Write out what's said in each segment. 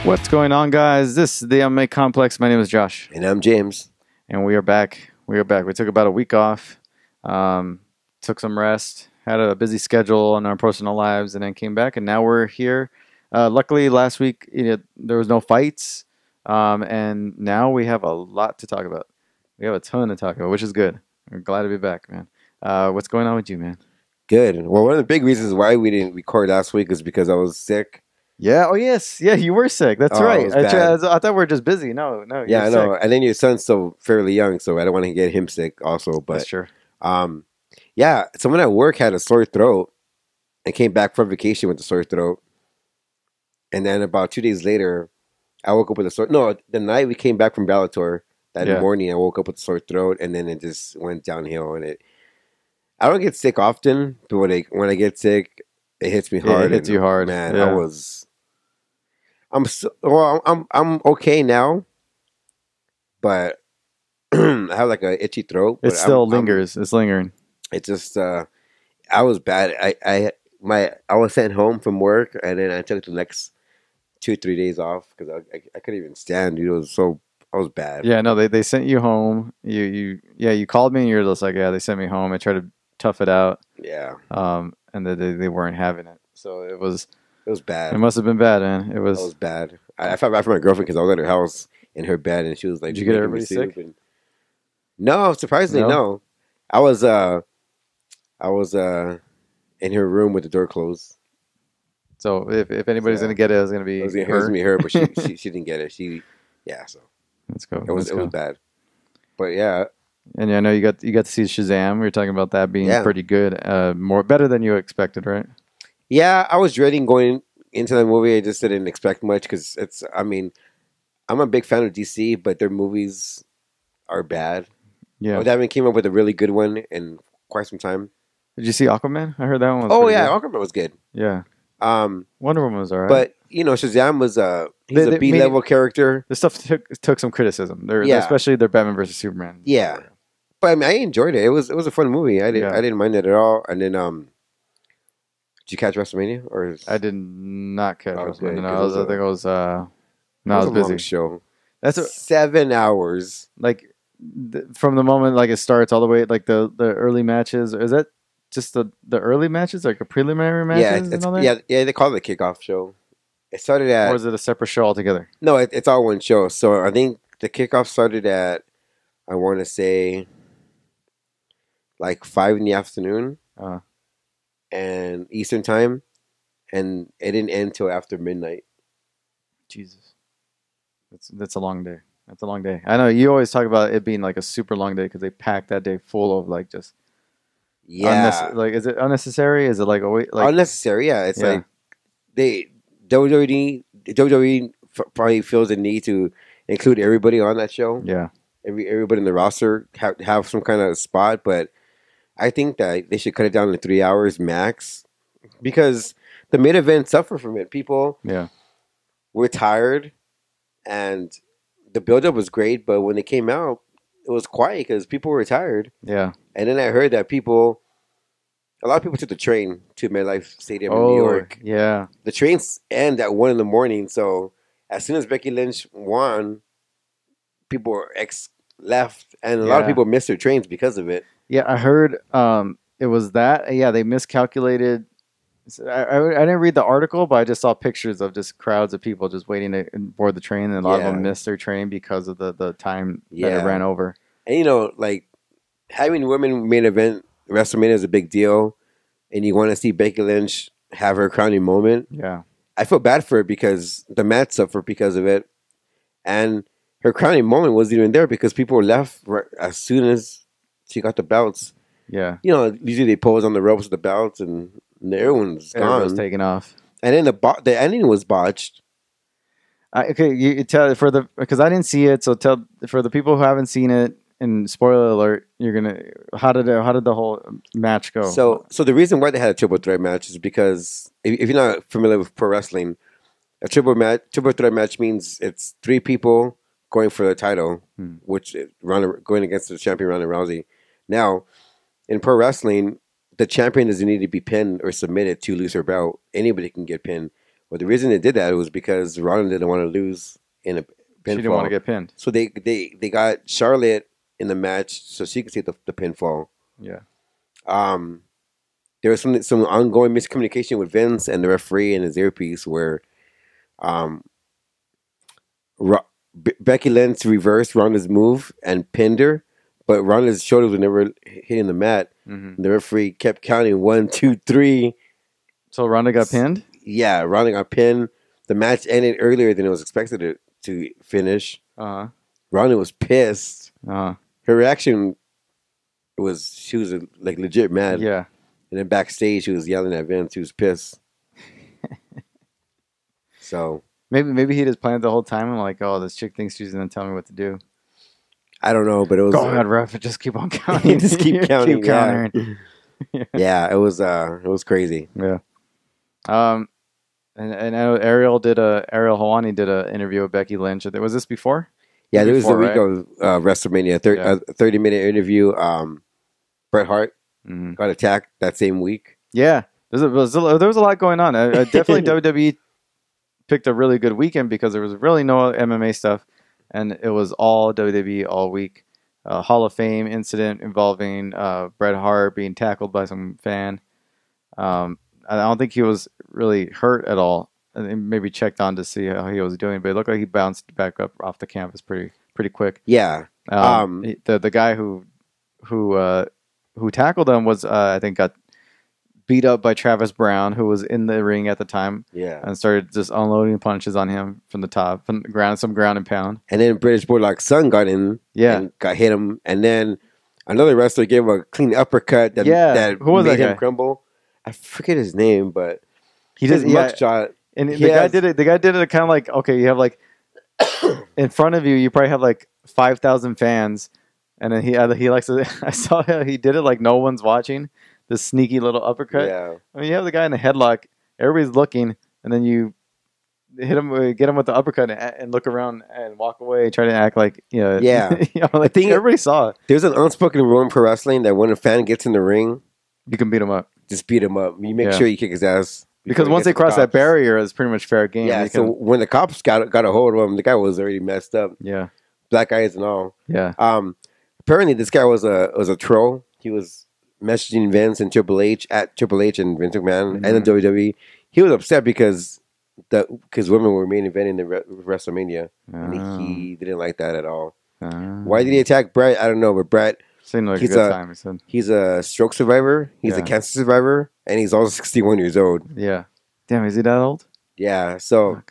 What's going on, guys? This is the MMA Complex. My name is Josh. And I'm James. And we are back. We took about a week off, took some rest, had a busy schedule in our personal lives, and then came back. And now we're here. Luckily, last week there was no fights, and now we have a lot to talk about. We have a ton to talk about, which is good. We're glad to be back, man. What's going on with you, man? Good. Well, one of the big reasons why we didn't record last week is because I was sick. Yeah. Oh, yes. Yeah, you were sick. That's right. I thought we were just busy. No. Yeah, I know. And then your son's still fairly young, so I don't want to get him sick also. But that's true. Yeah, someone at work had a sore throat and came back from vacation with a sore throat. And then about 2 days later, I woke up with a sore. No, the night we came back from Bellator, that morning, I woke up with a sore throat, and then it just went downhill. And I don't get sick often, but when I get sick, it hits me hard. It hits you hard, man. Yeah. I'm okay now, but I have like a itchy throat. It still lingers. It's lingering. It just I was bad. I was sent home from work, and then I took the next 2-3 days off because I couldn't even stand. Dude, I was bad. Yeah, no, they sent you home. You called me and you're just like, yeah, they sent me home. I tried to tough it out. Yeah. And they weren't having it, so it was bad. It must have been bad, man. It was bad. I felt bad for my girlfriend because I was at her house in her bed, and she was like, "Did you get everybody sick?" No, surprisingly, no. I was in her room with the door closed. So if anybody's gonna get it, it's gonna be her. But she didn't get it. So let's go. It was bad. But yeah. And I know you got to see Shazam. We were talking about that being pretty good, better than you expected, right? Yeah, I was dreading going into the movie. I just didn't expect much because I'm a big fan of DC, but their movies are bad. Yeah, they haven't came up with a really good one in quite some time. Did you see Aquaman? I heard that one was yeah, good. Aquaman was good. Yeah. Wonder Woman was alright. But Shazam was he's a B-level character. The stuff took some criticism. Especially their Batman versus Superman. Yeah. But I enjoyed it. It was a fun movie. I didn't mind it at all. And then did you catch WrestleMania? Or I did not catch WrestleMania. No, I was busy. Long show. That's 7 hours. Like from the moment it starts all the way like the early matches. Is that just the early matches, like the preliminary matches? Yeah. They call it the kickoff show. It started at, or is it a separate show altogether? No, it's all one show. So I think the kickoff started at, I want to say, like 5 in the afternoon, and Eastern time, and it didn't end till after midnight. Jesus, that's a long day. That's a long day. I know you always talk about it being like a super long day because they packed that day full of like just is it unnecessary? Is it like unnecessary? Yeah, it's like WWE probably feels the need to include everybody on that show. Yeah, everybody in the roster have some kind of spot, but I think that they should cut it down to 3 hours max because the main event suffered from it. People were tired, and the build-up was great, but when it came out, it was quiet because people were tired. Yeah. And then I heard that a lot of people took the train to MetLife Stadium in New York. Yeah. The trains end at 1 a.m, so as soon as Becky Lynch won, people were left, and a lot of people missed their trains because of it. Yeah, I heard it was that. Yeah, they miscalculated. I didn't read the article, but I just saw pictures of just crowds of people just waiting to board the train, and a lot of them missed their train because of the time that it ran over. And like having women main event WrestleMania is a big deal, and you want to see Becky Lynch have her crowning moment. Yeah, I feel bad for her because the match suffered because of it, and her crowning moment wasn't even there because people were left as soon as she got the belts. Yeah, usually they pose on the ropes with the belts, and everyone's gone. Everyone's taken off, and then the ending was botched. Okay, you tell because I didn't see it, so tell for the people who haven't seen it. And spoiler alert, how did the whole match go? So the reason why they had a triple threat match is because if you're not familiar with pro wrestling, a triple threat match means it's 3 people going for the title, which going against the champion Ronda Rousey. Now, in pro wrestling, the champion doesn't need to be pinned or submitted to lose her belt. Anybody can get pinned. But the reason they did that was because Ronda didn't want to lose in a She didn't want to pinfall. get pinned. So they got Charlotte in the match so she could take the pinfall. Yeah. Um, there was some ongoing miscommunication with Vince and the referee and his earpiece where um, Becky Lynch reversed Ronda's move and pinned her, but Ronda's shoulders were never hitting the mat. Mm-hmm. The referee kept counting 1, 2, 3. So Ronda got pinned? Yeah, Ronda got pinned. The match ended earlier than it was expected to finish. Uh-huh. Ronda was pissed. Uh-huh. Her reaction was she was like legit mad. Yeah. And then backstage she was yelling at Vince. She was pissed. So Maybe he just planned the whole time. I'm like, oh, this chick thinks she's gonna tell me what to do. I don't know, but it was Go ahead, ref. Just keep on counting. just keep counting. Keep countering. Yeah, it was crazy. Yeah. And I know Ariel Helwani did an interview with Becky Lynch. Was this before? Yeah, there was Before, the week of WrestleMania, 30-minute interview. Bret Hart got attacked that same week. Yeah, there was a lot going on. Definitely WWE picked a really good weekend because there was really no MMA stuff, and it was all WWE all week. Hall of Fame incident involving Bret Hart being tackled by some fan. I don't think he was really hurt at all. And maybe checked on to see how he was doing, but it looked like he bounced back up off the canvas pretty quick. Yeah. The guy who tackled him was I think got beat up by Travis Brown, who was in the ring at the time. Yeah. And started just unloading punches on him from the top, from the ground, some ground and pound. And then British Bulldog's son got in. Yeah. And got hit him. And then another wrestler gave him a clean uppercut that Who was made that him guy? crumble. I forget his name, but he his did mugshot. And the guy did it kind of like, okay, you have like in front of you probably have like 5,000 fans, and then he likes to. I saw how he did it like no one's watching. This sneaky little uppercut. Yeah. I mean, you have the guy in the headlock. Everybody's looking, and then you hit him, get him with the uppercut, and look around and walk away. Try to act like Yeah. like everybody saw it. There's an unspoken rule in pro wrestling that when a fan gets in the ring, You can beat him up. just beat him up. You make sure you kick his ass. Because once they cross that barrier, it's pretty much fair game. Yeah, so when the cops got a hold of him, the guy was already messed up. Yeah. Black eyes and all. Yeah. Apparently this guy was a troll. He was messaging Vince and Triple H at Triple H and Vince McMahon and the WWE. He was upset because women were main eventing the WrestleMania, and he didn't like that at all. Why did he attack Bret? I don't know, but Bret seemed like a good time. He said he's a stroke survivor. He's a cancer survivor, and he's also 61 years old. Yeah. Damn, is he that old? Yeah. So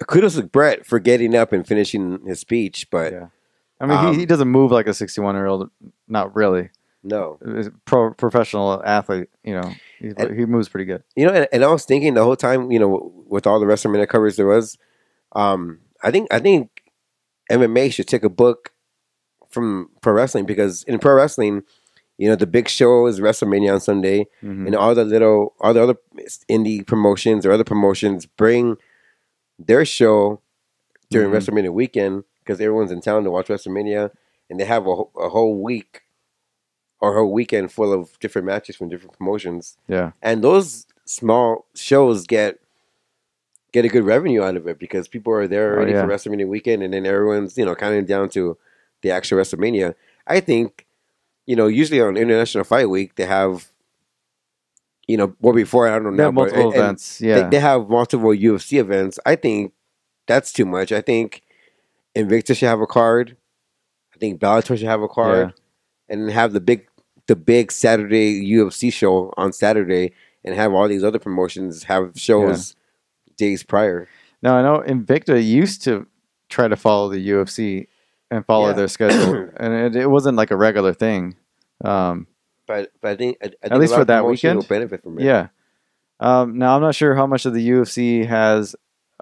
kudos to Bret for getting up and finishing his speech, but I mean, he doesn't move like a 61-year-old. Not really. No. He's a professional athlete. He moves pretty good. And I was thinking the whole time, with all the WrestleMania coverage there was, I think MMA should take a book from pro wrestling, because in pro wrestling, the big show is WrestleMania on Sunday, and all the other indie promotions or other promotions bring their show during WrestleMania weekend because everyone's in town to watch WrestleMania, and they have a whole week or a whole weekend full of different matches from different promotions. Yeah, and those small shows get a good revenue out of it because people are there ready for WrestleMania weekend, and then everyone's counting down to the actual WrestleMania. I think usually on International Fight Week they have before, I don't know, they have multiple events. Yeah, they have multiple UFC events. I think that's too much. I think Invicta should have a card. I think Bellator should have a card, and then have the big Saturday UFC show on Saturday, and have all these other promotions have shows days prior. Now I know Invicta used to try to follow the UFC and follow their schedule, and it wasn't like a regular thing. But I think at least for that weekend, will benefit from it. Yeah. Now I'm not sure how much of the UFC has,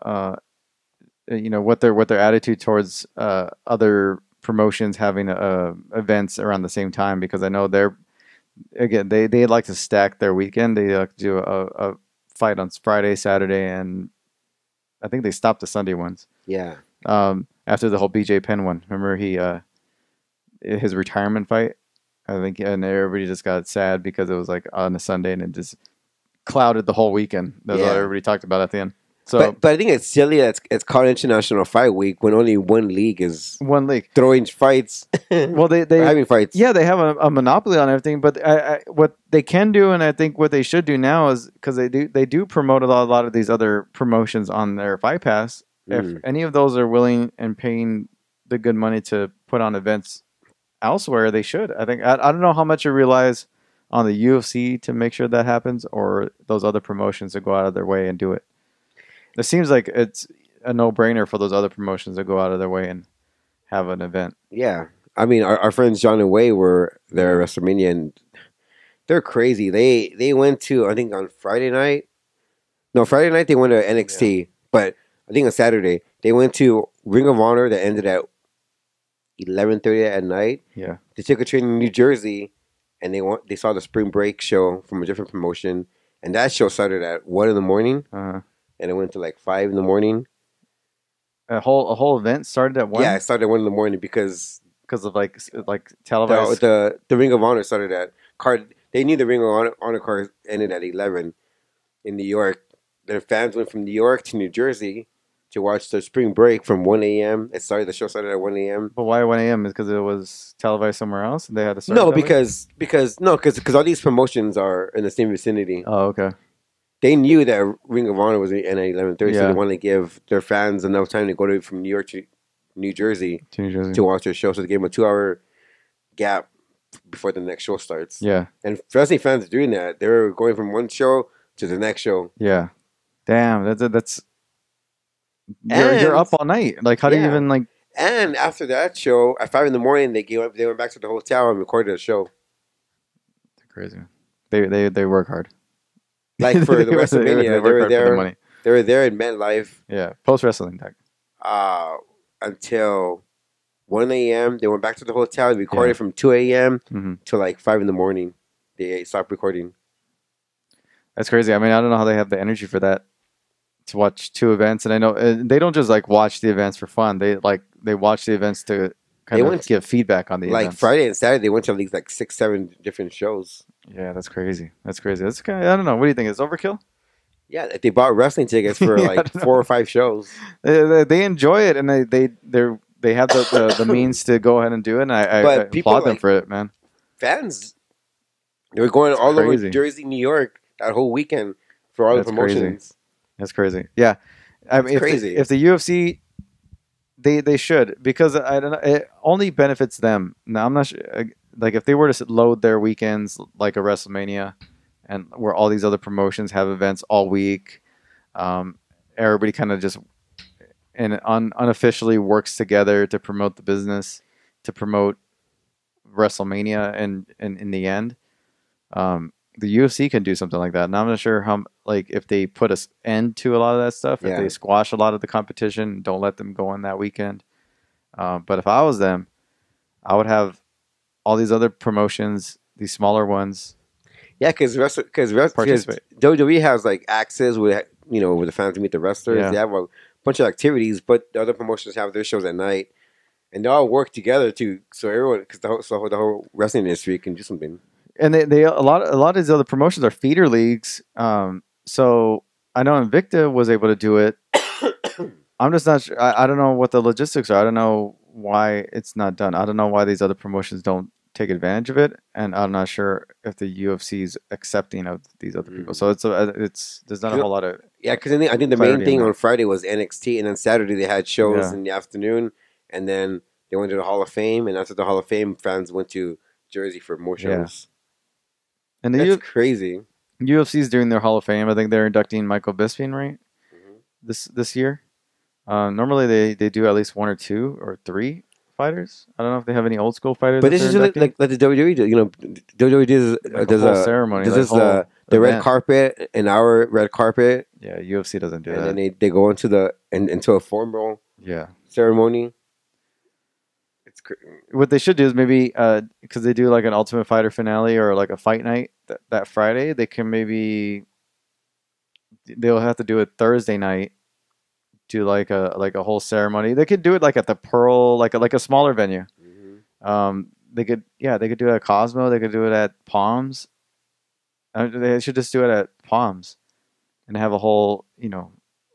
what their attitude towards other promotions having events around the same time, because I know they like to stack their weekend. They like to do a fight on Friday, Saturday, and I think they stopped the Sunday ones. Yeah. After the whole BJ Penn one, remember his retirement fight? I think, and everybody just got sad because it was like on a Sunday, and it just clouded the whole weekend. That's what Yeah. everybody talked about at the end. So But I think it's silly that it's called International Fight Week when only one league is one league. throwing fights Well, or having fights. yeah, they have a monopoly on everything. But what they can do, and I think what they should do now is because they do promote a lot of these other promotions on their Fight Pass. If any of those are willing and paying the good money to put on events elsewhere, they should. I think I don't know how much it relies on the UFC to make sure that happens, or those other promotions to go out of their way and do it. It seems like it's a no-brainer for those other promotions to go out of their way and have an event. Yeah. I mean, our friends John and Wei were there at WrestleMania, and they're crazy. They went to, I think, on Friday night. No, Friday night they went to NXT, but I think on Saturday they went to Ring of Honor that ended at 11:30 at night. Yeah. They took a train in New Jersey, and they saw the Spring Break show from a different promotion, and that show started at 1 in the morning, and it went to like 5 in the morning. A whole event started at 1? Yeah, it started at 1 in the morning because of like televised. the Ring of Honor started at card. They knew the Ring of Honor card ended at 11 in New York. Their fans went from New York to New Jersey to watch the Spring Break from 1 a.m. The show started at 1 a.m. But why 1 a.m.? Is because it was televised somewhere else and they had to start? No, because all these promotions are in the same vicinity. Oh, okay. They knew that Ring of Honor was at 11:30, so Yeah. they wanted to give their fans enough time to go from New York to New Jersey to watch their show. So they gave them a 2-hour gap before the next show starts. Yeah. And wrestling fans are doing that. They're going from one show to the next show. Yeah. Damn, that's you're up all night. Like, how do you even like? And after that show, at 5 in the morning, they went back to the hotel and recorded a show. Crazy. They work hard. Like for the WrestleMania, they were there. Money. They were there in MetLife. Yeah, post wrestling tech. Until 1 a.m. They went back to the hotel. They recorded from 2 a.m. to like 5 in the morning. They stopped recording. That's crazy. I mean, I don't know how they have the energy for that, to watch 2 events. And I know they don't just like watch the events for fun. They watch the events to kind of give feedback on the like events. Friday and Saturday. They went to at least like 6-7 different shows. Yeah, that's crazy. That's kind of, I don't know. What do you think? Is overkill? Yeah, they bought wrestling tickets for like 4 or 5 shows. They enjoy it, and they have the means to go ahead and do it. And I applaud them for it, man. Fans, they were going all over Jersey, New York that whole weekend for all the promotions. Crazy. That's crazy. Yeah, I mean, crazy. If the UFC, they should, because I don't know, it only benefits them. Now I'm not sure, like if they were to load their weekends like a WrestleMania, and where all these other promotions have events all week, everybody kind of just unofficially works together to promote the business, to promote WrestleMania, and in the end, the UFC can do something like that. And I'm not sure how, like, if they put an end to a lot of that stuff, if they squash a lot of the competition, don't let them go on that weekend. But if I was them, I would have all these other promotions, these smaller ones. Yeah, because WWE has like access with where the fans meet the wrestlers. Yeah. They have a bunch of activities, but the other promotions have their shows at night, and they all work together so the whole wrestling industry can do something. And they a lot of these other promotions are feeder leagues. So I know Invicta was able to do it. I'm just not sure. I don't know what the logistics are. I don't know why it's not done. I don't know why these other promotions don't take advantage of it, and I'm not sure if the UFC is accepting of these other people. So there's not a whole lot of because I think the main thing on Friday was NXT, and then Saturday they had shows in the afternoon, and then they went to the Hall of Fame, and after the Hall of Fame, fans went to Jersey for more shows. And that's crazy. UFC's doing their Hall of Fame. I think they're inducting Michael Bisping this year. Normally they do at least 1 or 2 or 3 fighters. I don't know if they have any old school fighters. But this is like the WWE do. WWE does a ceremony. This is the red carpet, an hour red carpet. Yeah, UFC doesn't do that. And then they go into into a formal ceremony. It's what they should do is maybe because they do like an Ultimate Fighter finale or like a fight night that Friday. They'll have to do it Thursday night. Do like a whole ceremony. They could do it like at the Pearl, like a smaller venue. They could do it at Cosmo. They could do it at Palms. They should just do it at Palms and have a whole,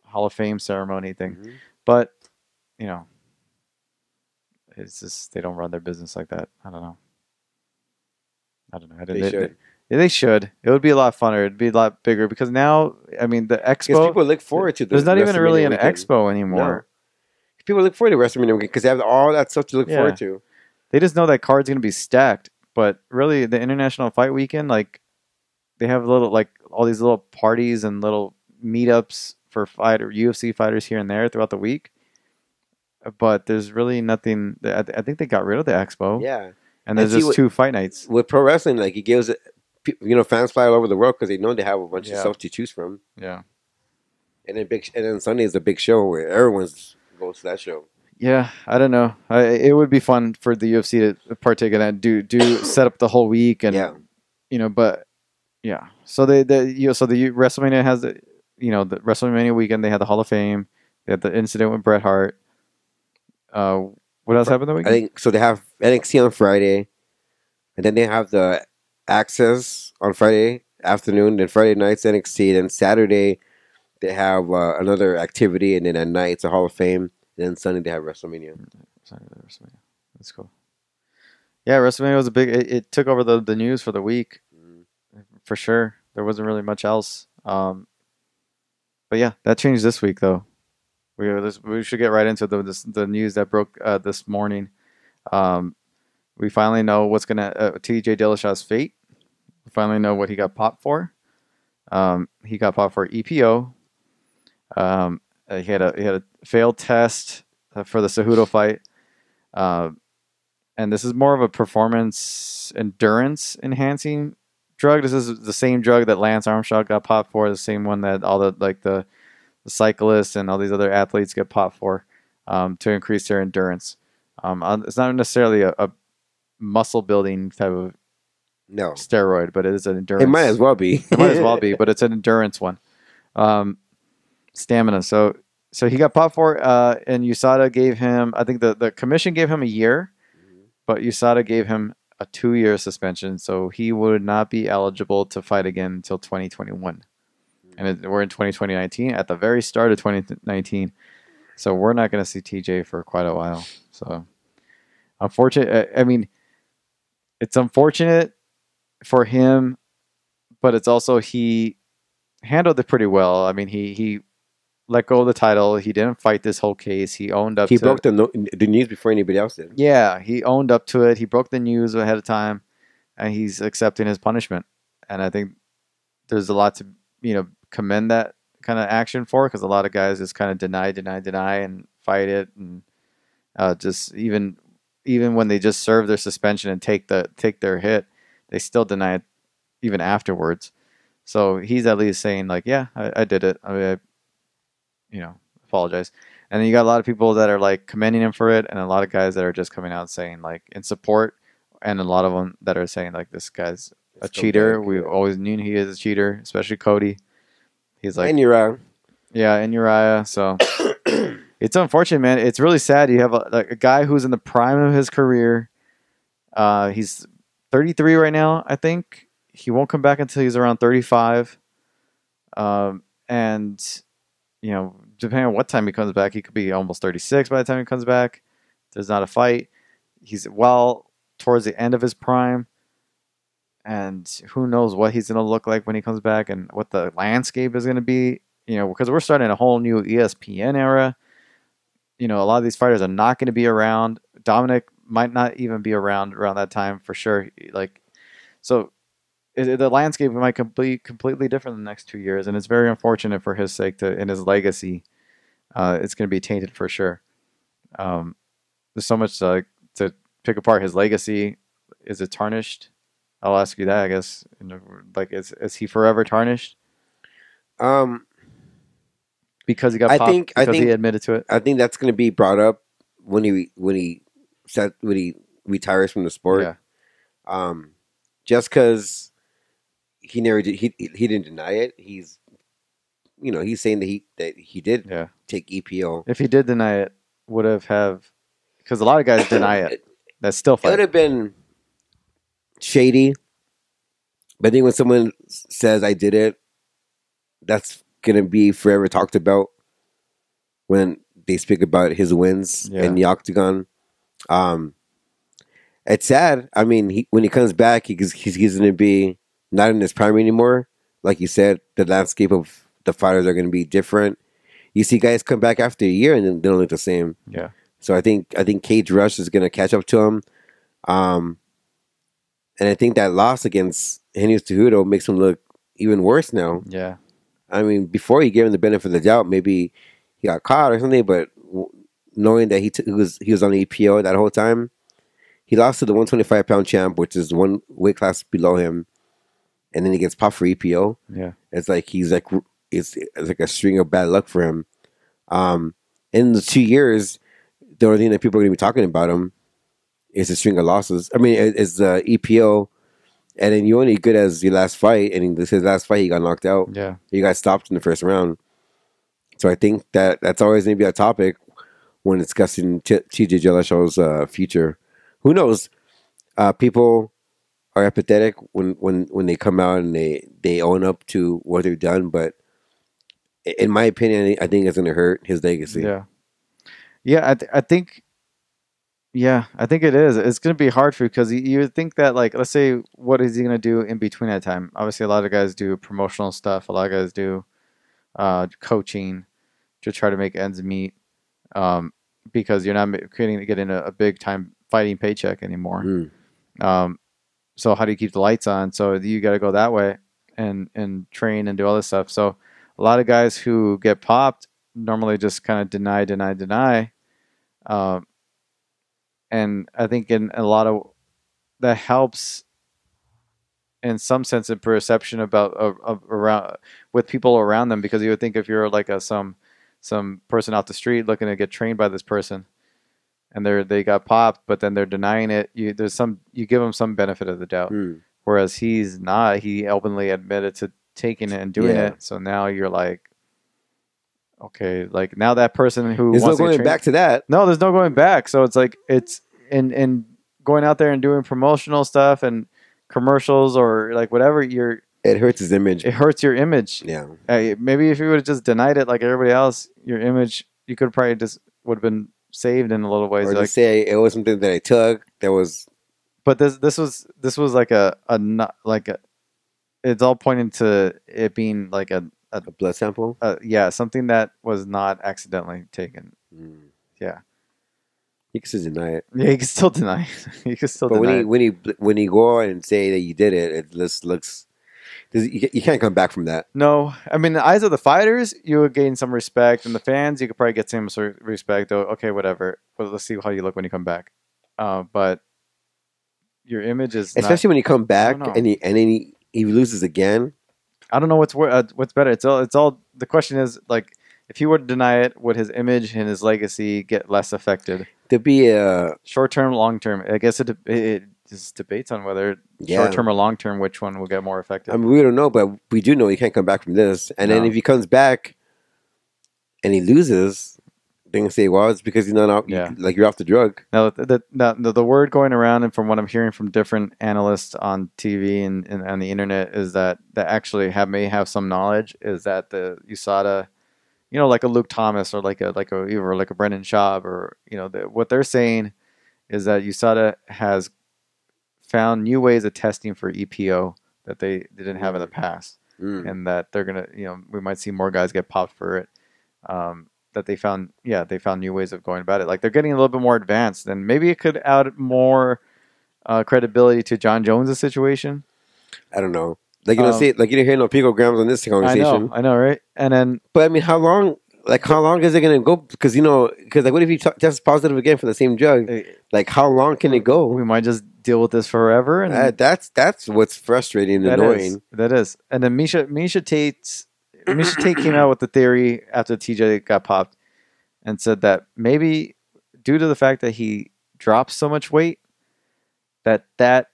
Hall of Fame ceremony thing. Mm-hmm. But, it's just they don't run their business like that. I don't know. They should. They should. It would be a lot funner. It'd be a lot bigger because now, I mean, the Because expo. people look forward to There's not even really an weekend. expo anymore. No. People look forward to WrestleMania weekend because they have all that stuff to look forward to. They just know that card's going to be stacked. But really, the International Fight Weekend, like, they have all these little parties and little meetups for UFC fighters here and there throughout the week. But there's really nothing. I think they got rid of the expo. Yeah. And there's just 2 fight nights. With pro wrestling, like, it gives fans fly all over the world because they know they have a bunch of stuff to choose from. Yeah. And then Sunday is a big show where everyone goes to that show. Yeah, I don't know. It would be fun for the UFC to partake in that. Do set up the whole week and but yeah. So the WrestleMania has the WrestleMania weekend. They had the Hall of Fame. They had the incident with Bret Hart. What else happened the weekend? I think so. They have NXT on Friday, and then they have the Access on Friday afternoon. Then Friday night's NXT. Then Saturday they have another activity, and then at night it's a Hall of Fame. And then Sunday they have WrestleMania. That's cool. Yeah, WrestleMania was a big. It took over the news for the week, for sure. There wasn't really much else. But yeah, that changed this week though. We should get right into the news that broke this morning. We finally know what's gonna TJ Dillashaw's fate. We finally know what he got popped for. He got popped for EPO. He had a failed test for the Cejudo fight, and this is more of a performance endurance enhancing drug. This is the same drug that Lance Armstrong got popped for. The same one that all the cyclists and all these other athletes get popped for, to increase their endurance. It's not necessarily a muscle building type of steroid, but it is an endurance. It might as well be. It might as well be, but it's an endurance one. Stamina. So he got popped for, and USADA gave him, I think the commission gave him a year, but USADA gave him a 2-year suspension, so he would not be eligible to fight again until 2021. And we're in 2019, at the very start of 2019. So we're not going to see TJ for quite a while. So unfortunate. I mean, it's unfortunate for him, but it's also he handled it pretty well. I mean, he let go of the title. He didn't fight this whole case. He owned up. He broke the news before anybody else did. Yeah, he owned up to it. He broke the news ahead of time, and he's accepting his punishment. And I think there's a lot to commend that kind of action for, because a lot of guys just kind of deny and fight it, and just even when they just serve their suspension and take their hit, they still deny it even afterwards. So he's at least saying like, yeah, I did it. I mean, apologize. And then you got a lot of people that are like commending him for it, and a lot of guys that are just coming out saying like in support, and a lot of them that are saying like, this guy's a cheater. We always knew he is a cheater, especially Cody. He's like, and Uriah. Yeah, and Uriah. So it's unfortunate, man. It's really sad. You have a guy who's in the prime of his career. He's 33 right now, I think. He won't come back until he's around 35. And, depending on what time he comes back, he could be almost 36 by the time he comes back. There's not a fight. He's well towards the end of his prime. And who knows what he's going to look like when he comes back, and what the landscape is going to be, because we're starting a whole new ESPN era. A lot of these fighters are not going to be around. Dominic might not even be around that time for sure. So the landscape might be completely different in the next 2 years, and it's very unfortunate for his sake and his legacy. It's going to be tainted for sure. There's so much to pick apart. His legacy, is it tarnished? I'll ask you that, I guess. Is he forever tarnished? Because he got popped. Because he admitted to it. I think that's going to be brought up when he retires from the sport. Yeah. Just because he never did, he didn't deny it. He's saying that he did take EPO. If he did deny it, would have because a lot of guys deny it. That's still fight. It would have been shady, But I think when someone says I did it, that's gonna be forever talked about when they speak about his wins in the octagon. Um, it's sad. I mean, when he comes back, he's gonna be not in his prime anymore. Like you said, the landscape of the fighters are gonna be different. You see guys come back after a year and then they don't look the same. Yeah. So I think Cage Rush is gonna catch up to him. And I think that loss against Henry Cejudo makes him look even worse now. Yeah. I mean, before you gave him the benefit of the doubt, maybe he got caught or something, but knowing that he was on the EPO that whole time, he lost to the 125-pound champ, which is one weight class below him, and then he gets popped for EPO. Yeah. It's like it's like a string of bad luck for him. In the 2 years, the only thing that people are going to be talking about him is a string of losses. I mean, it's the EPO, and then you're only good as your last fight, and his last fight he got knocked out. Yeah. He got stopped in the first round. So I think that's always going to be a topic when discussing TJ Dillashaw's future. Who knows? People are apathetic when they come out and they own up to what they've done, but in my opinion, I think it's going to hurt his legacy. Yeah. Yeah, I think. Yeah, I think it is. It's going to be hard for you because you would think that, like, let's say, what is he going to do in between that time? Obviously, a lot of guys do promotional stuff. A lot of guys do coaching to try to make ends meet because you're not getting a big time fighting paycheck anymore. So how do you keep the lights on? So you got to go that way and train and do all this stuff. So a lot of guys who get popped normally just kind of deny. And I think in a lot of that helps in some sense in perception about around with people around them, because you would think if you're like some person off the street looking to get trained by this person and they got popped, but then they're denying it, you give them some benefit of the doubt. Whereas he's not. He openly admitted to taking it and doing it. So now you're like, okay, like now that person who there's wants no going back to that. No, there's no going back. So it's like it's in going out there and doing promotional stuff and commercials or like whatever. It hurts his image. It hurts your image. Yeah. Maybe if you would have just denied it like everybody else, your image you could probably just would have been saved in a little ways. Or like, just say it was something that I took. That was. But this was like a not like a. It's all pointing to it being like a blood sample? Yeah, something that was not accidentally taken. Yeah. You can still deny it. Yeah, you can still deny it. You can still but deny it. when you go out and say that you did it, it just looks... You can't come back from that. No. I mean, the eyes of the fighters, you would gain some respect. And the fans, you could probably get some sort of respect. Though, okay, whatever. Well, let's see how you look when you come back. But your image is especially when you come back and he loses again. I don't know what's better. It's all. The question is, like, if he were to deny it, would his image and his legacy get less affected? To be a short term, long term. I guess it just debates on whether short term or long term, which one will get more affected. I mean, we don't know, but we do know he can't come back from this. And then if he comes back and he loses, they're gonna say, "Well, it's because he's not out. Like you're off the drug." Now, the word going around, and from what I'm hearing from different analysts on TV and on the internet, is that actually may have some knowledge. Is that the USADA, like a Luke Thomas or like a Brendan Schaub, or what they're saying is that USADA has found new ways of testing for EPO that they didn't have in the past, and that they're gonna, we might see more guys get popped for it. That they found new ways of going about it. Like they're getting a little bit more advanced, and maybe it could add more credibility to John Jones' situation. I don't know. Like you don't see it, like you didn't hear no picograms on this conversation. I know, right? And then, but I mean, how long? Like how long is it gonna go? Because like what if he tests positive again for the same drug? Like how long can it go? We might just deal with this forever. And that's what's frustrating and annoying. That is. And then Miesha Tate came out with the theory after TJ got popped and said that maybe due to the fact that he dropped so much weight, that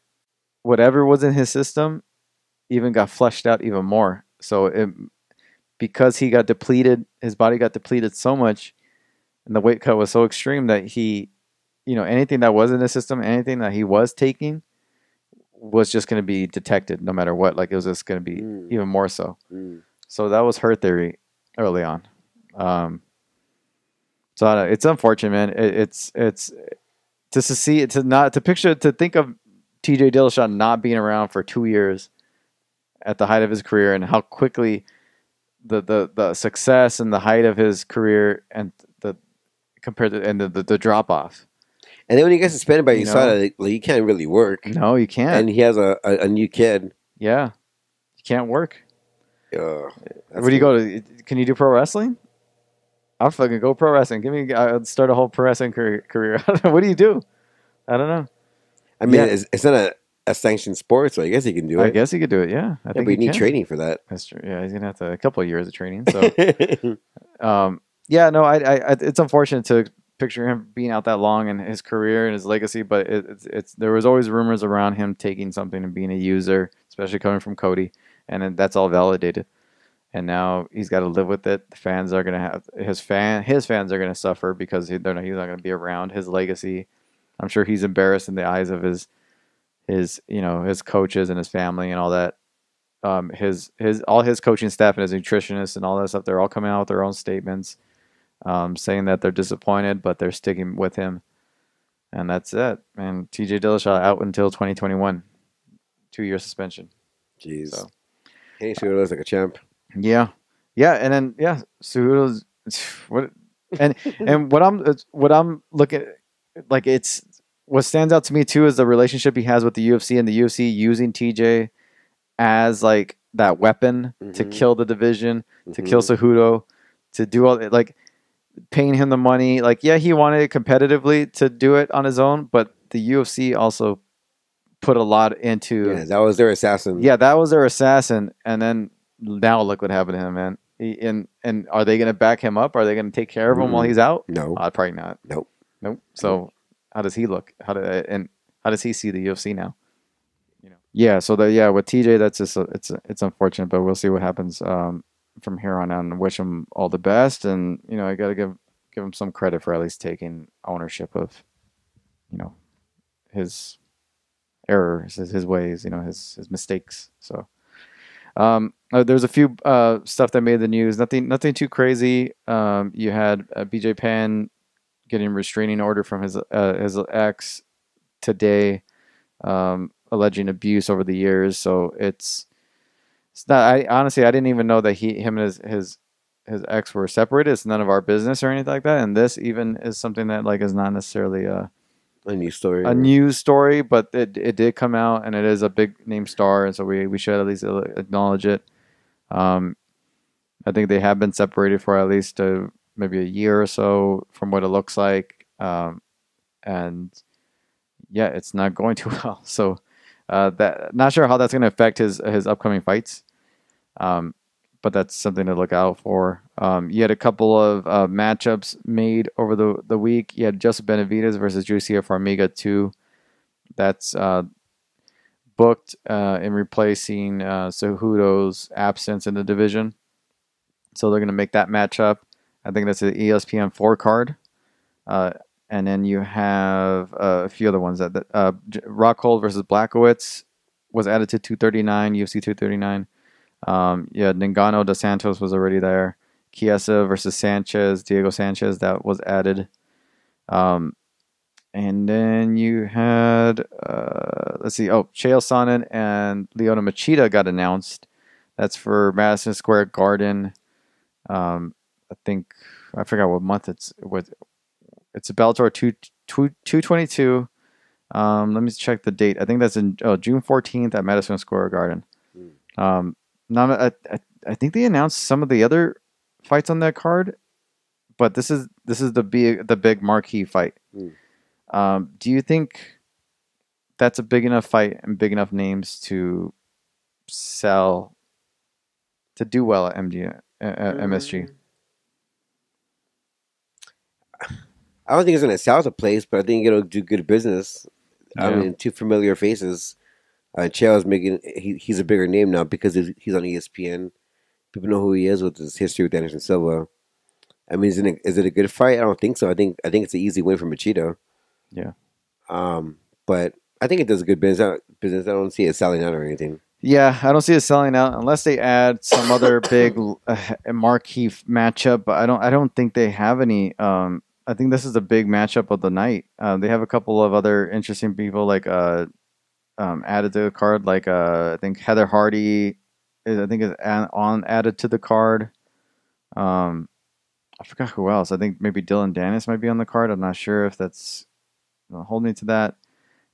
whatever was in his system even got flushed out even more. So because he got depleted, his body got depleted so much, and the weight cut was so extreme that he, anything that was in his system, anything that he was taking was just going to be detected no matter what. Like it was just going to be even more so. Mm. So that was her theory early on. So I don't know, it's unfortunate, man. It's just to see it, to think of TJ Dillashaw not being around for 2 years at the height of his career, and how quickly the success and the height of his career and the compared to and the drop off. And then when he gets suspended by You know? USADA, like, he can't really work. No, you can't. And he has a new kid. Yeah, you can't work. Ugh, Where do you go to? Can you do pro wrestling? I'll fucking go pro wrestling. I'll start a whole pro wrestling career. What do you do? I don't know. I mean, Yeah. it's not a sanctioned sport, so I guess he can do it. I guess he could do it. Yeah, I Yeah, think but you need can. training for that. That's true. Yeah, he's gonna have a couple of years of training. So, yeah, no, I it's unfortunate to picture him being out that long in his career and his legacy, but it's there was always rumors around him taking something and being a user, especially coming from Cody, and then that's all validated. And now he's got to live with it. The fans are gonna have his fans are gonna suffer because he's not gonna be around. His legacy, I'm sure he's embarrassed in the eyes of his his coaches and his family and all that. All his coaching staff and his nutritionists and all that stuff, they're all coming out with their own statements, saying that they're disappointed, but they're sticking with him. And that's it. And TJ Dillashaw out until 2021, 2-year suspension. Jeez. So. He sure looks like a champ. Yeah, and then Cejudo's what and what I'm looking like it's what stands out to me too is the relationship he has with the UFC, and the UFC using TJ as like that weapon to kill the division, to kill Cejudo, to do all like paying him the money. Like he wanted it competitively to do it on his own, but the UFC also put a lot into. Yeah, that was their assassin. Yeah, that was their assassin, and then. Now look what happened to him, man. And are they going to back him up? Are they going to take care of him while he's out? No, probably not. Nope. So how does he look? How does he see the UFC now? Yeah. So with TJ, that's just it's unfortunate, but we'll see what happens from here on out. And wish him all the best. And I got to give him some credit for at least taking ownership of his errors, his ways, his mistakes. So. There's a few stuff that made the news. Nothing too crazy. You had BJ Penn getting a restraining order from his ex today, alleging abuse over the years. So it's not. I honestly didn't even know that him and his ex were separated. It's none of our business or anything like that. And this even is something that is not necessarily a news story, but it did come out, and it is a big name star, and so we should at least acknowledge it. I think they have been separated for at least maybe a year or so, from what it looks like, and it's not going too well. So that not sure how that's going to affect his upcoming fights. But that's something to look out for. You had a couple of matchups made over the week. You had Joseph Benavidez versus Juicia Farmiga 2. That's booked in replacing Cejudo's absence in the division. So they're going to make that matchup. I think that's an ESPN 4 card. And then you have a few other ones. Rockhold versus Blachowicz was added to 239, UFC 239. Ngannou dos Santos was already there. Chiesa versus Sanchez, Diego Sanchez, that was added. And then you had Chael Sonnen and Leona Machida got announced. That's for Madison Square Garden. I forgot what month it's with. It's Bellator 222. Let me check the date. I think that's in June 14th at Madison Square Garden. I think they announced some of the other fights on that card, but this is the big marquee fight. Do you think that's a big enough fight and big enough names to sell, to do well at MSG? I don't think it's going to sell the place, but I think it'll do good business. Yeah. I mean, two familiar faces. Chael's he's a bigger name now because he's on ESPN. People know who he is with his history with Anderson Silva. I mean, is it a good fight? I don't think so. I think it's an easy win for Machida. Yeah. But I think it does a good business. I don't see it selling out or anything. Yeah, I don't see it selling out unless they add some other big marquee matchup. But I don't think they have any. I think this is the big matchup of the night. They have a couple of other interesting people like added to the card. Like I think Heather Hardy is added to the card. Um, I forgot who else. I think maybe Dylan Dennis might be on the card. I'm not sure if that's hold me to that.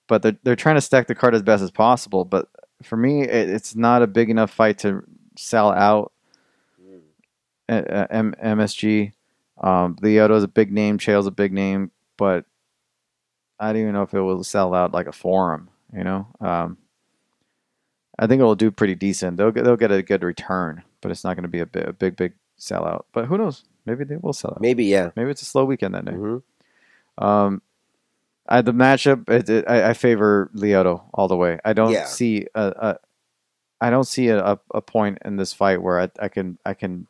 But they're trying to stack the card as best as possible. But for me, it's not a big enough fight to sell out MSG. Leoto's a big name. Chael's a big name, but I don't even know if it will sell out like a forum. I think it will do pretty decent. They'll get a good return, but it's not going to be a big sellout. But who knows? Maybe they will sell out. Maybe, yeah. Maybe it's a slow weekend that day. Mm-hmm. The matchup, I favor Lyoto all the way. I don't Yeah. see I don't see a point in this fight where I can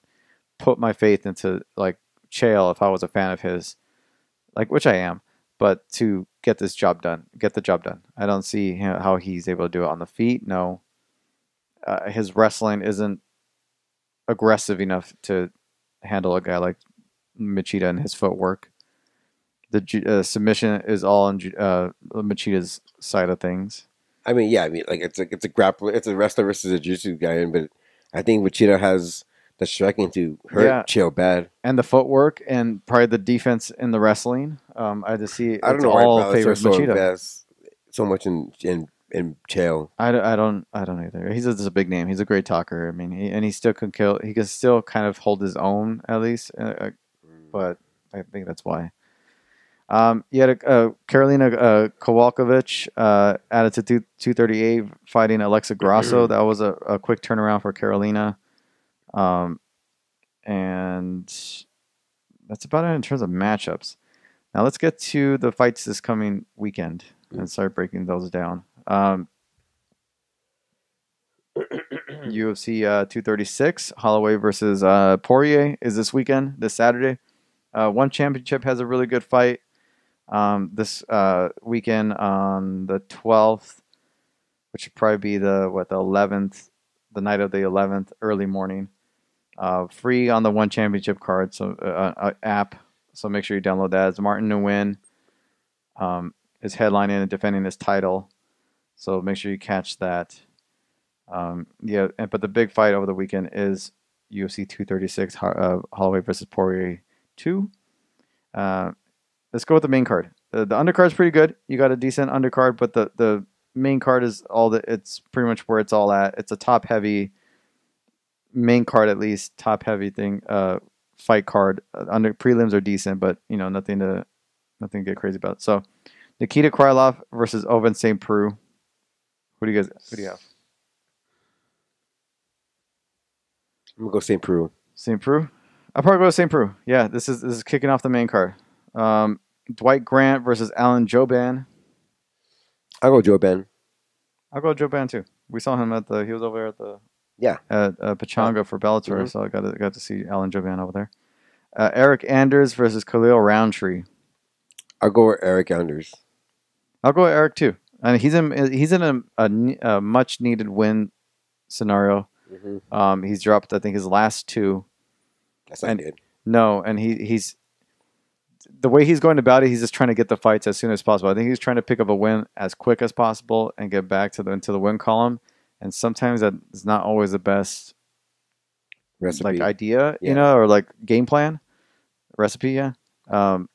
put my faith into like Chael if I was a fan of his, like which I am, but to get the job done. I don't see how he's able to do it on the feet. No, his wrestling isn't aggressive enough to handle a guy like Machida and his footwork. The submission is all on Machida's side of things. I mean, yeah. I mean, like it's a grappler. It's a wrestler versus a jiu-jitsu guy, but I think Wichita has the striking to hurt Chael bad. And the footwork and probably the defense in the wrestling. I just see I don't know all why favors so Machida. invest so much in Chael. I don't either. He's just a big name. He's a great talker. I mean, he still can kill. He can still kind of hold his own at least, but I think that's why. You had Karolina Kowalkiewicz added to 238 fighting Alexa Grasso. That was a quick turnaround for Karolina. And that's about it in terms of matchups. Now let's get to the fights this coming weekend and start breaking those down. UFC 236, Holloway versus Poirier is this weekend, this Saturday. One Championship has a really good fight this weekend on the 12th, which would probably be the 11th, the night of the 11th, early morning. Free on the One Championship card, so app. So make sure you download that. It's Martin Nguyen is headlining and defending his title, so make sure you catch that. But the big fight over the weekend is UFC 236, Holloway versus Poirier 2. Let's go with the main card. The undercard's pretty good. You got a decent undercard, but the main card is it's pretty much where it's all at. It's a top heavy main card, at least top heavy thing. Fight card. Under prelims are decent, but nothing to get crazy about. So Nikita Krylov versus Ovince St. Preux. Who do you have? I'm gonna go St. Preux. St. Preux. I'll probably go with St. Preux. Yeah, this is kicking off the main card. Dwight Grant versus Alan Jouban. I'll go Jouban. I'll go Jouban too. We saw him he was over there at Pachanga for Bellator, so I got to see Alan Jouban over there. Eric Anders versus Khalil Roundtree. I'll go with Eric Anders. I'll go with Eric too. And he's in a much needed win scenario. Mm-hmm. He's dropped, I think, his last two. That's not good. No, and he's the way he's going about it. He's just trying to get the fights as soon as possible. I think he's trying to pick up a win as quick as possible and get back into the win column. And sometimes that is not always the best recipe, idea, or like game plan recipe. Yeah. I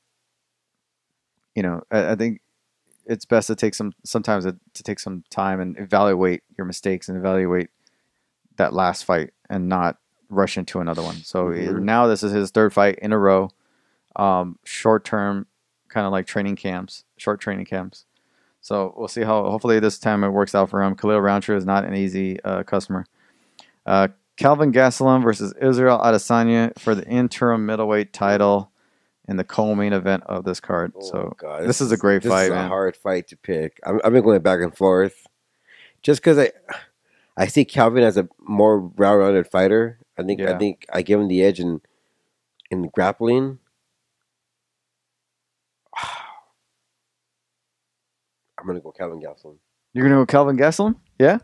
think it's best to take sometimes to take some time and evaluate your mistakes and evaluate that last fight and not rush into another one. So now this is his third fight in a row. Short term, kind of like short training camps. So we'll see hopefully this time it works out for him. Khalil Roundtree is not an easy customer. Kelvin Gastelum versus Israel Adesanya for the interim middleweight title in the co-main event of this card. This is a great fight, man. This is a hard fight to pick. I've been going back and forth just because I see Calvin as a more well-rounded fighter. I think I give him the edge in grappling. I'm gonna go Calvin Gastelum. You're gonna go Kelvin Gastelum? Yeah.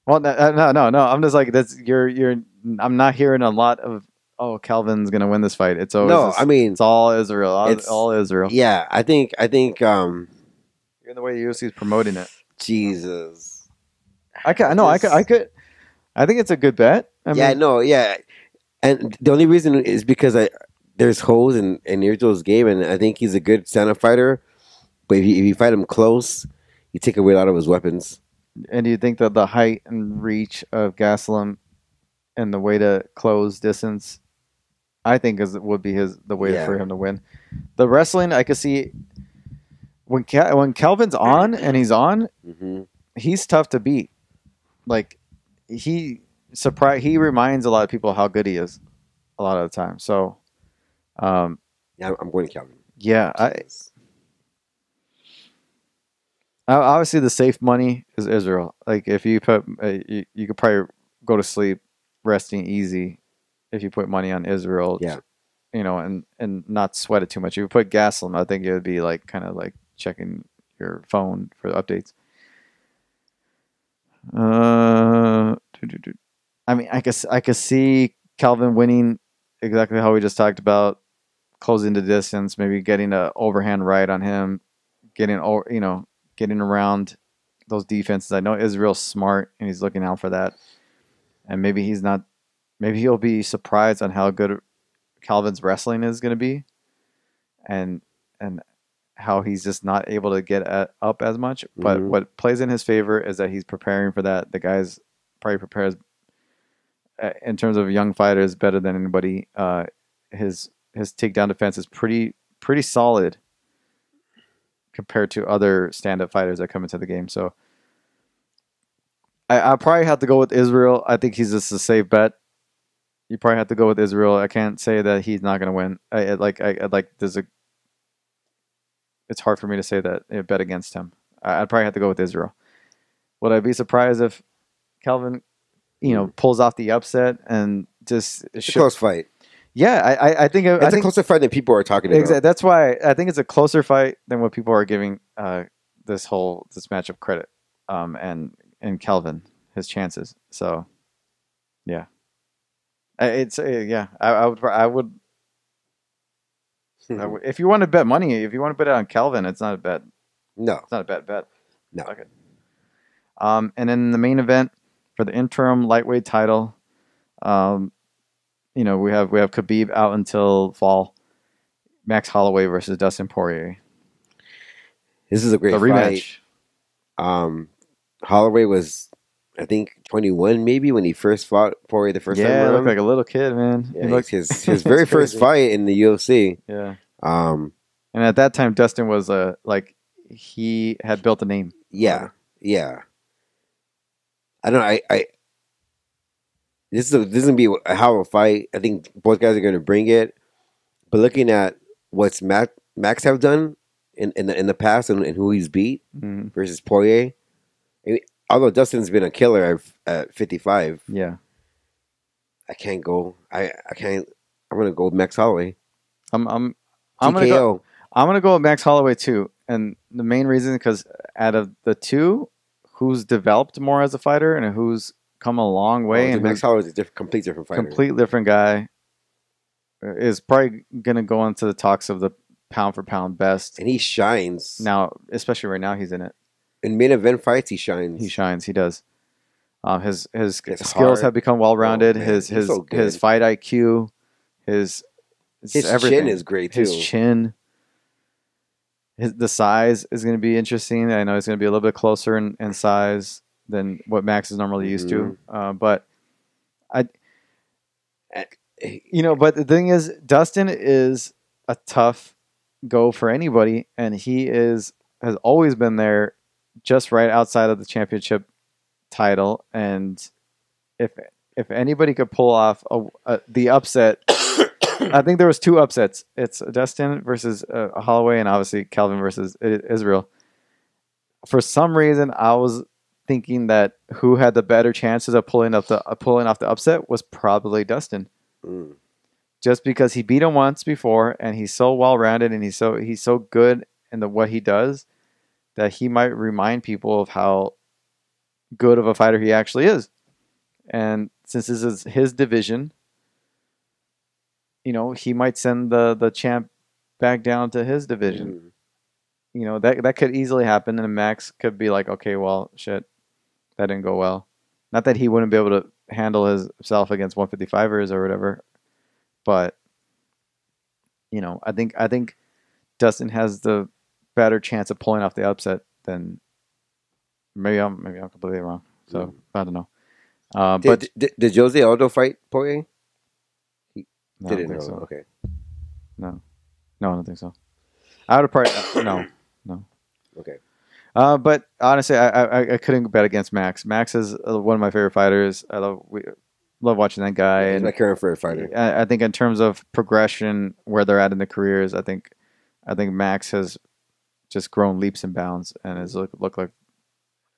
Well, no. I'm just like that's you're. I'm not hearing a lot of. Oh, Calvin's gonna win this fight. It's always. No, I mean it's all Israel. it's All Israel. Yeah, I think. You're the way the UFC is promoting it. Jesus. I could. I think it's a good bet. I mean, No, yeah, and the only reason is because there's holes in Irto's game, and I think he's a good stand-up fighter. But if you fight him close, you take away a lot of his weapons. And do you think that the height and reach of Gastelum and the way to close distance, I think would be the way for him to win. The wrestling, I could see when Calvin's on and he's on, he's tough to beat. Like he reminds a lot of people how good he is a lot of the time. So, I'm going to Calvin. Yeah, obviously the safe money is Israel. Like if you put, you could probably go to sleep resting easy if you put money on Israel. Yeah, and not sweat it too much. If you put Gastelum, I think it would be like kind of like checking your phone for updates. I mean, I could see Calvin winning exactly how we just talked about, closing the distance, maybe getting an overhand right on him, getting around those defenses. I know Israel's smart and he's looking out for that, and maybe he's not. Maybe he'll be surprised on how good Calvin's wrestling is going to be, and how he's just not able to get up as much. But what plays in his favor is that he's preparing for that. The guy's probably prepares in terms of young fighters better than anybody. His takedown defense is pretty solid compared to other stand-up fighters that come into the game. So I probably have to go with Israel. I think he's just a safe bet. You probably have to go with Israel. I can't say that he's not going to win. It's hard for me to say that bet against him. I'd probably have to go with Israel. Would I be surprised if Calvin, pulls off the upset and just it's a close fight? Yeah, I think it's a closer fight than people are talking about. Exactly. That's why I think it's a closer fight than what people are giving this matchup credit. And Calvin, his chances. So, yeah, I would. If you want to bet money, if you want to bet it on Calvin, it's not a bet. No, it's not a bad bet. No. Okay. And then the main event for the interim lightweight title, we have Khabib out until fall. Max Holloway versus Dustin Poirier. This is a great rematch. Fight. Holloway was, I think, 21 maybe when he first fought Poirier the first time around. Yeah, looked like a little kid, man. Yeah, he looked his very first fight in the UFC. Yeah. And at that time, Dustin was he had built a name. Yeah. I don't know. This is gonna be a hell of a fight. I think both guys are gonna bring it. But looking at what's Max have done in the past and who he's beat versus Poirier, although Dustin's been a killer at 55, yeah, I can't go. I can't. I'm gonna go with Max Holloway. I'm gonna go with Max Holloway too, and the main reason because out of the two, who's developed more as a fighter and who's come a long way, and Max Holloway is a complete different fighter, complete different guy, is probably gonna go into the talks of the pound for pound best, and he shines now, especially right now. He's in it. In main event fights, he shines. He shines. He does. His skills have become well rounded. His fight IQ, his chin is great too. His chin. The size is going to be interesting. I know he's going to be a little bit closer in size than what Max is normally used to. But the thing is, Dustin is a tough go for anybody, and he has always been there, just right outside of the championship title. And if anybody could pull off the upset. I think there was two upsets. It's Dustin versus Holloway, and obviously Calvin versus Israel. For some reason, I was thinking that who had the better chances of pulling off the upset was probably Dustin, just because he beat him once before, and he's so well rounded, and he's so good in what he does. that he might remind people of how good of a fighter he actually is. And since this is his division, he might send the champ back down to his division. That could easily happen, and Max could be like, okay, well, shit, that didn't go well. Not that he wouldn't be able to handle himself against 155ers or whatever, but I think Dustin has the better chance of pulling off the upset than maybe I'm completely wrong. So I don't know. But did Jose Aldo fight Poirier? no, I don't Didn't think know. so. Okay. No, I don't think so. I would have probably no. Okay. But honestly, I couldn't bet against Max. Max is one of my favorite fighters. I love watching that guy. He's and my current favorite fighter. I think in terms of progression, where they're at in their careers, I think Max has just grown leaps and bounds and has looked like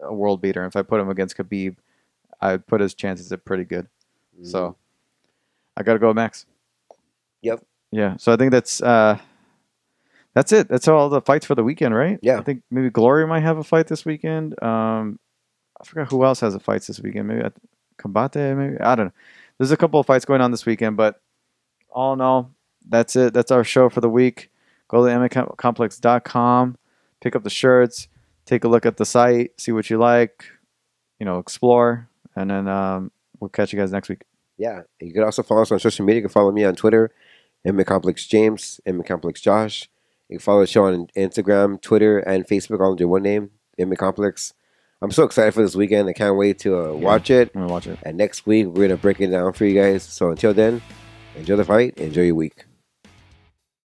a world beater. And if I put him against Khabib, I'd put his chances at pretty good. So I got to go with Max. Yep. Yeah. So I think that's it. That's all the fights for the weekend, right? Yeah. I think maybe Glory might have a fight this weekend. I forgot who else has a fight this weekend. Maybe Combate, maybe. I don't know. There's a couple of fights going on this weekend, but all in all, that's it. That's our show for the week. Go to MMAcomplex.com, pick up the shirts, take a look at the site, see what you like, explore, and then we'll catch you guys next week. Yeah. You can also follow us on social media. You can follow me on Twitter, MMA Complex James, MMA Complex Josh. You can follow the show on Instagram, Twitter, and Facebook all under one name, MMA Complex. I'm so excited for this weekend. I can't wait to watch it. I'm going to watch it. And next week, we're going to break it down for you guys. So until then, enjoy the fight. Enjoy your week.